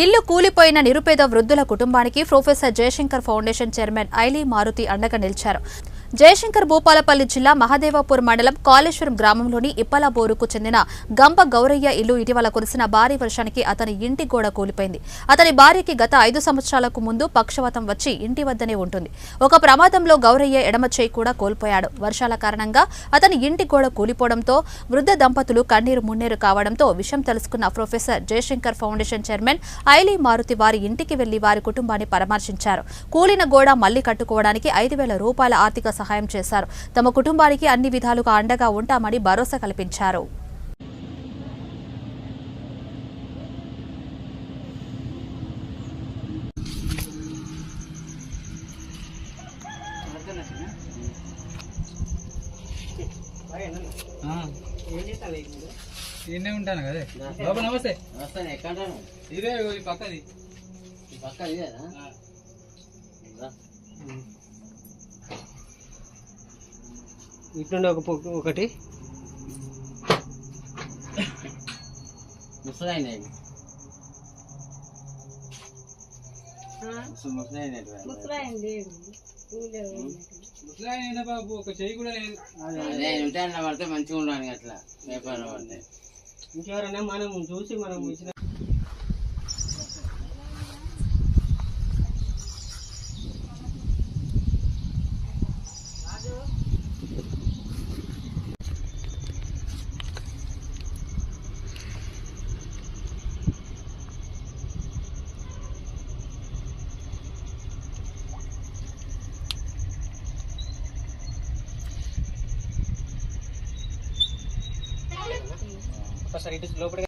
ఇల్లు కూలిపోయిన నిరుపేద వృద్ధుల కుటుంబానికి professor Jayashankar foundation chairman ఐలీ Maruti అండగా నిలిచారు. జయశంకర్ భూపాలపల్లి జిల్లా మహదేవపూర్ మండలం కాళేశ్వరం గ్రామంలోని ఇప్పలబోరుకు చెందిన గంప గౌరయ్య ఇల్లు ఇటీవల కురిసిన భారీ వర్షానికి అతని ఇంటి గోడ కూలిపోయింది. అతని భార్యకి గత 5 సంవత్సరాలకు ముందు పక్షవాతం వచ్చి ఇంటి వద్దనే ఉంటుంది. ఒక ప్రమాదంలో గౌరయ్య ఎడమ చేయి కూడా కోల్పోయాడు. వర్షాల కారణంగా అతని ఇంటి గోడ కూలిపోవడంతో వృద్ధ దంపతులు కన్నీరు మున్నీరు కావడంతో విషయం తెలుసుకున్న professor Jayashankar foundation chairman ఐలీ Maruti వారి ఇంటికి వెళ్లి వారి కుటుంబాన్ని పరామర్శించారు. కూలిన గోడ మళ్లీ కట్టుకోవడానికి 5,000 రూపాయల ఆర్థిక సహాయం చేశారు. తమ కుటుంబానికి అన్ని విధాలుగా అండగా ఉంటామని భరోసా కల్పించారు. ఉంటాను కదా బాబు. నమస్తే. ఇదే పక్కది ఇట్లుండే ఒకటి ముసలాయన బాబు ఒక చెయ్యి కూడా లేదు. ఉంటాను పడితే మంచిగా ఉండాలి. అట్లా వ్యాపారం పడితే ఇంకెవరైనా మనం చూసి మనం ఇచ్చిన ఒకసారి ఇటు లోపల